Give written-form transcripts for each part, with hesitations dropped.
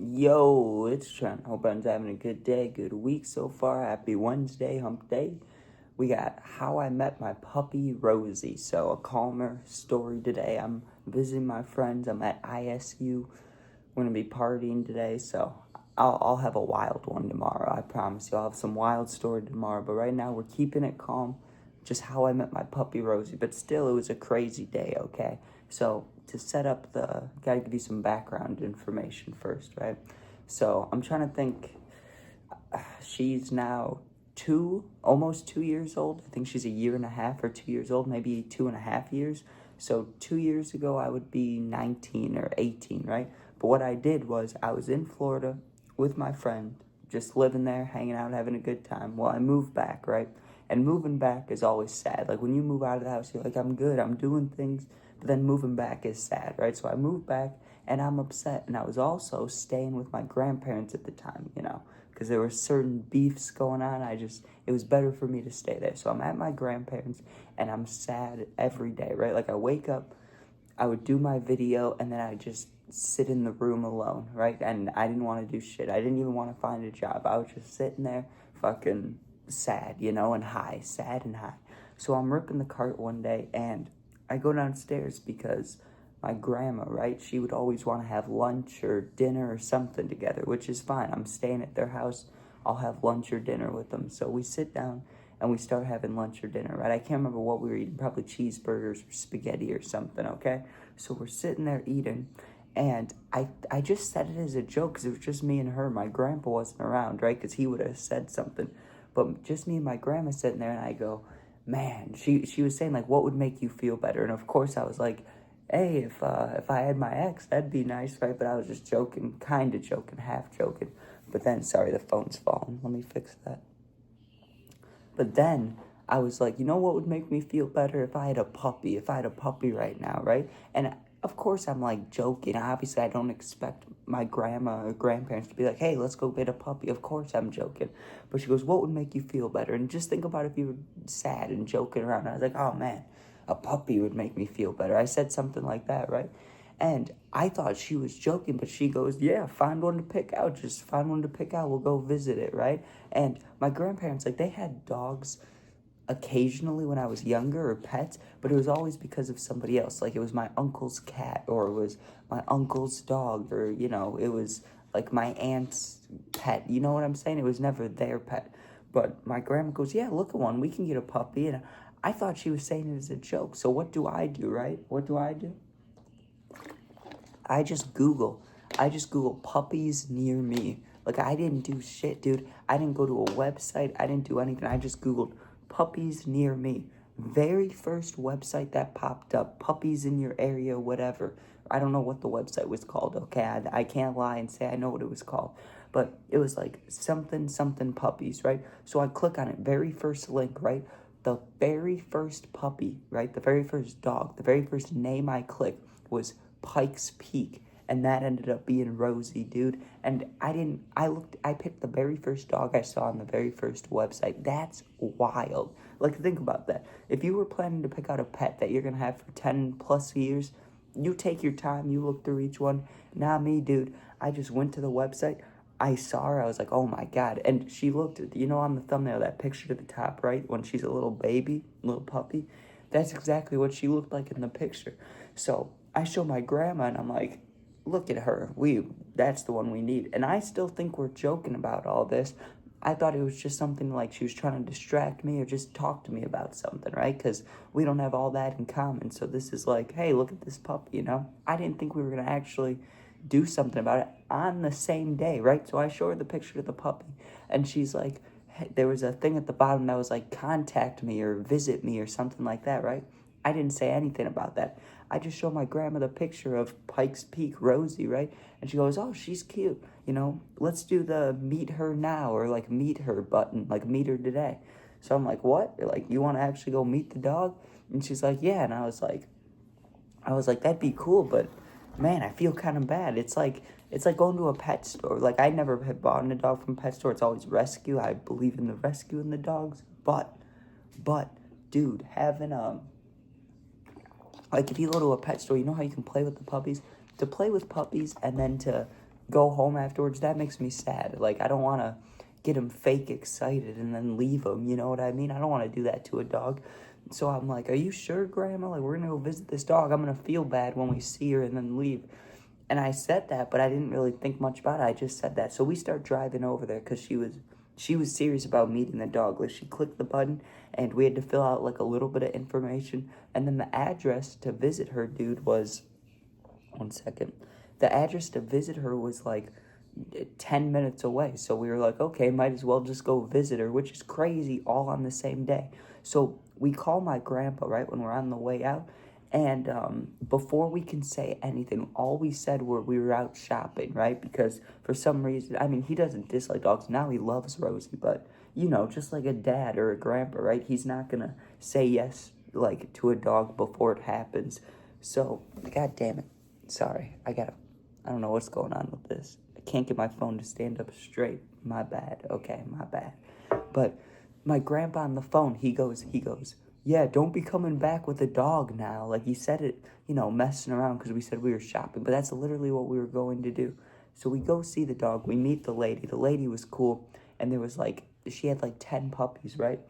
Yo, it's Trent. Hope everyone's having a good day, good week so far. Happy Wednesday, hump day. We got How I Met My Puppy, Rosie. So, a calmer story today. I'm visiting my friends. I'm at ISU. We're going to be partying today, so I'll have a wild one tomorrow. I promise you. I'll have some wild story tomorrow. But right now, we're keeping it calm. Just how I met my puppy, Rosie. But still, it was a crazy day, okay? So, to set up gotta give you some background information first, right? So, I'm trying to think. She's now almost 2 years old. I think she's a year and a half or 2 years old, maybe 2.5 years. So 2 years ago, I would be 19 or 18, right? But what I did was I was in Florida with my friend, just living there, hanging out, having a good time. Well, I moved back, right? And moving back is always sad. Like when you move out of the house, you're like, I'm good, I'm doing things. But then moving back is sad, right? So I moved back and I'm upset. And I was also staying with my grandparents at the time, because there were certain beefs going on. It was better for me to stay there. So I'm at my grandparents and I'm sad every day, right? Like I wake up, I would do my video and then I just sit in the room alone, right? And I didn't want to do shit. I didn't even want to find a job. I was just sitting there fucking sad, and high, sad and high. So I'm ripping the cart one day and I go downstairs because my grandma, right? She would always want to have lunch or dinner or something together, which is fine. I'm staying at their house. I'll have lunch or dinner with them. So we sit down and we start having lunch or dinner, right? I can't remember what we were eating, probably cheeseburgers or spaghetti or something, okay? So we're sitting there eating, and I just said it as a joke because it was just me and her. My grandpa wasn't around, right? Because he would have said something. But just me and my grandma sitting there, and I go, man, she was saying, like, what would make you feel better? And of course I was like, hey, if I had my ex, that'd be nice, right? But I was just joking, kind of joking, half joking. But then, sorry, the phone's falling. Let me fix that. But then I was like, you know what would make me feel better? If I had a puppy right now, right? And of course I'm like joking. Obviously I don't expect my grandma or grandparents to be like, hey, let's go get a puppy. Of course I'm joking. But she goes, what would make you feel better? And just think about if you were sad and joking around. I was like, oh man, a puppy would make me feel better. I said something like that, right? And I thought she was joking, but she goes, yeah, find one to pick out. Just find one to pick out. We'll go visit it, right? And my grandparents, like, they had dogs occasionally when I was younger, or pets, but it was always because of somebody else. Like, it was my uncle's cat, or it was my uncle's dog, or, it was like my aunt's pet. You know what I'm saying? It was never their pet. But my grandma goes, yeah, look at one. We can get a puppy. And I thought she was saying it as a joke. So what do I do, right? What do? I just Google puppies near me. Like, I didn't do shit, dude. I didn't go to a website. I didn't do anything. I just Googled puppies near me. Very first website that popped up, puppies in your area, whatever. I don't know what the website was called, okay? I can't lie and say I know what it was called. But it was like something puppies, right? So I click on it, very first link, right? The very first puppy, right? The very first dog, the very first name I clicked was Pikes Peak, and that ended up being Rosie, dude. And I picked the very first dog I saw on the very first website. That's wild. Like, think about that. If you were planning to pick out a pet that you're gonna have for 10 plus years, you take your time, you look through each one. Not me, dude. I just went to the website, I saw her, I was like, oh my god. And she looked at, on the thumbnail, that picture to the top right, when she's a little baby, little puppy, that's exactly what she looked like in the picture. So I show my grandma and I'm like, look at her. That's the one we need. And I still think we're joking about all this. I thought it was just something like she was trying to distract me or just talk to me about something, right? Because we don't have all that in common. So this is like, hey, look at this puppy, I didn't think we were going to actually do something about it on the same day, right? So I show her the picture of the puppy and she's like, hey, there was a thing at the bottom that was like, contact me or visit me or something like that, right? I didn't say anything about that. I just showed my grandma the picture of Pikes Peak Rosie, right? And she goes, oh, she's cute. Let's do the meet her now or like meet her button, like meet her today. So I'm like, what? Like, you want to actually go meet the dog? And she's like, yeah. And I was like, that'd be cool, but man, I feel kind of bad. It's like going to a pet store. Like, I never have bought a dog from a pet store. It's always rescue. I believe in the rescue in the dogs. But, dude, having like, if you go to a pet store, you know how you can play with the puppies? To play with puppies and then to go home afterwards, that makes me sad. Like, I don't want to get him fake excited and then leave him, you know what I mean? I don't want to do that to a dog. So I'm like, are you sure, Grandma? Like, we're going to go visit this dog. I'm going to feel bad when we see her and then leave. And I said that, but I didn't really think much about it. I just said that. So we start driving over there because she was serious about meeting the dog. Like, she clicked the button, and we had to fill out, like, a little bit of information. And then the address to visit her, dude, was... One second. The address to visit her was, like, 10 minutes away. So we were like, okay, might as well just go visit her, which is crazy, all on the same day. So we call my grandpa, right, when we're on the way out. And before we can say anything, all we said were we were out shopping, right? Because for some reason, I mean, he doesn't dislike dogs. Now he loves Rosie, but, you know, just like a dad or a grandpa, right? He's not going to say yes, like, to a dog before it happens. So, God damn it. Sorry, I don't know what's going on with this. I can't get my phone to stand up straight. My bad. Okay, my bad. But my grandpa on the phone, he goes, yeah, don't be coming back with a dog now. Like, he said it, you know, messing around because we said we were shopping. But that's literally what we were going to do. So we go see the dog. We meet the lady. The lady was cool. And there was, like, she had, like, 10 puppies, right?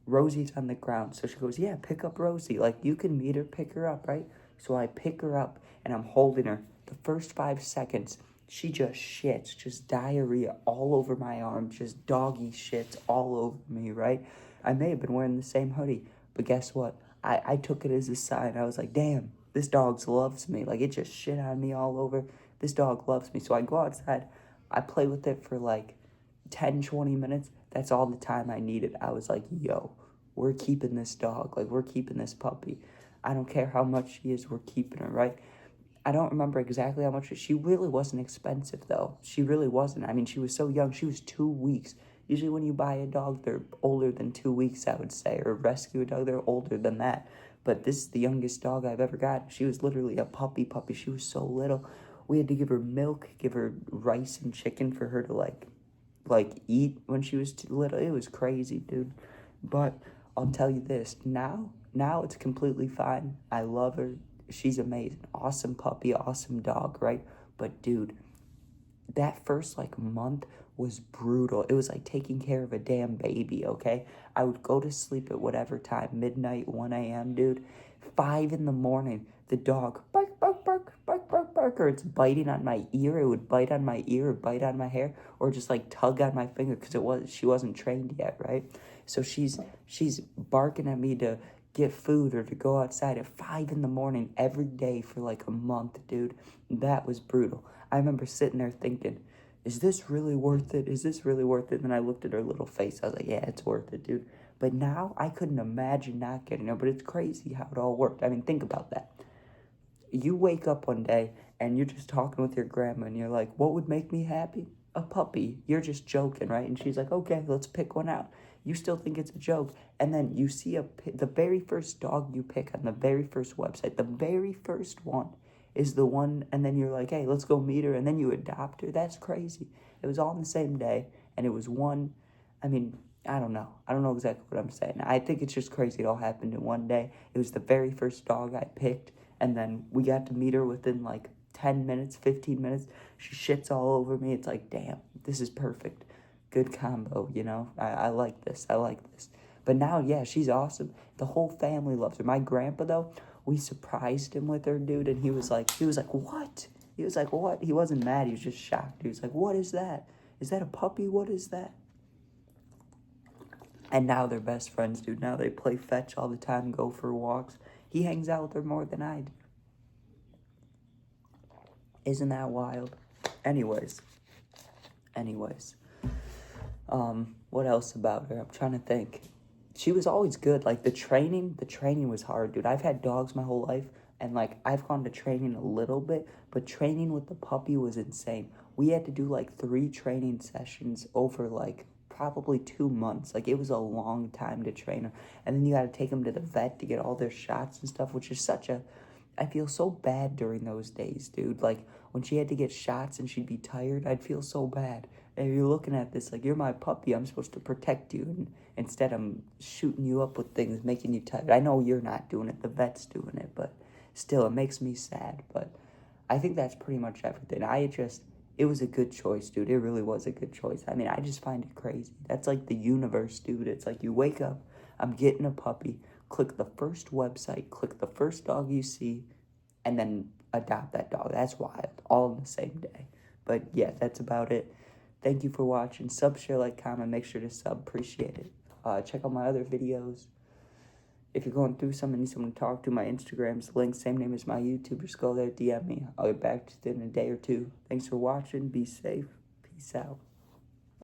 Rosie's on the ground. So she goes, yeah, pick up Rosie. Like, you can meet her, pick her up, right? So I pick her up, and I'm holding her. The first 5 seconds, she just shits, just diarrhea all over my arm, just doggy shits all over me, right? I may have been wearing the same hoodie, but guess what? I took it as a sign. I was like, damn, this dog loves me. Like, it just shit on me all over. This dog loves me. So I go outside. I play with it for like 10, 20 minutes. That's all the time I needed. I was like, yo, we're keeping this dog. Like, we're keeping this puppy. I don't care how much she is, we're keeping her, right? I don't remember exactly how much. She really wasn't expensive, though. She really wasn't. I mean, she was so young. She was 2 weeks. Usually when you buy a dog, they're older than 2 weeks, I would say. Or rescue a dog, they're older than that. But this is the youngest dog I've ever got. She was literally a puppy. She was so little. We had to give her milk, give her rice and chicken for her to, like eat when she was too little. It was crazy, dude. But I'll tell you this. Now it's completely fine. I love her. She's amazing. Awesome puppy, awesome dog, right? But, dude, that first, like, month was brutal. It was like taking care of a damn baby, okay? I would go to sleep at whatever time, midnight, 1 a.m., dude. 5 in the morning, the dog, bark, bark, bark, bark, bark, bark, or it's biting on my ear. It would bite on my ear or bite on my hair or just, like, tug on my finger because she wasn't trained yet, right? So she's barking at me to get food or to go outside at 5 in the morning every day for like a month, dude. That was brutal. I remember sitting there thinking, is this really worth it? Is this really worth it? And then I looked at her little face. I was like, yeah, it's worth it, dude. But now I couldn't imagine not getting her. But it's crazy how it all worked. I mean, think about that. You wake up one day and you're just talking with your grandma and you're like, what would make me happy? A puppy. You're just joking, right? And she's like, okay, let's pick one out. You still think it's a joke. And then you see the very first dog you pick on the very first website, the very first one is the one. And then you're like, hey, let's go meet her. And then you adopt her. That's crazy. It was all on the same day. And it was one. I mean, I don't know. I don't know exactly what I'm saying. I think it's just crazy. It all happened in one day. It was the very first dog I picked. And then we got to meet her within like 10 minutes, 15 minutes. She shits all over me. It's like, damn, this is perfect. Good combo, you know? I like this. I like this. But now, yeah, she's awesome. The whole family loves her. My grandpa, though, we surprised him with her, dude. And he was like, what? He was like, what? He wasn't mad. He was just shocked. He was like, what is that? Is that a puppy? What is that? And now they're best friends, dude. Now they play fetch all the time, go for walks. He hangs out with her more than I do. Isn't that wild? Anyways. What else about her? I'm trying to think. She was always good. Like, the training was hard, dude. I've had dogs my whole life, and, like, I've gone to training a little bit, but training with the puppy was insane. We had to do, like, 3 training sessions over, like, probably 2 months. Like, it was a long time to train her. And then you got to take them to the vet to get all their shots and stuff, which is I feel so bad during those days, dude. Like, when she had to get shots and she'd be tired, I'd feel so bad. And you're looking at this like, you're my puppy, I'm supposed to protect you. And instead, I'm shooting you up with things, making you tired. I know you're not doing it, the vet's doing it, but still, it makes me sad. But I think that's pretty much everything. it was a good choice, dude. It really was a good choice. I mean, I just find it crazy. That's like the universe, dude. It's like you wake up, I'm getting a puppy, click the first website, click the first dog you see, and then adopt that dog. That's wild. All in the same day. But yeah, that's about it. Thank you for watching. Sub, share, like, comment. Make sure to sub. Appreciate it. Check out my other videos. If you're going through something, need someone to talk to, my Instagram's linked. Same name as my YouTube. Just go there, DM me. I'll get back to you in a day or two. Thanks for watching. Be safe. Peace out.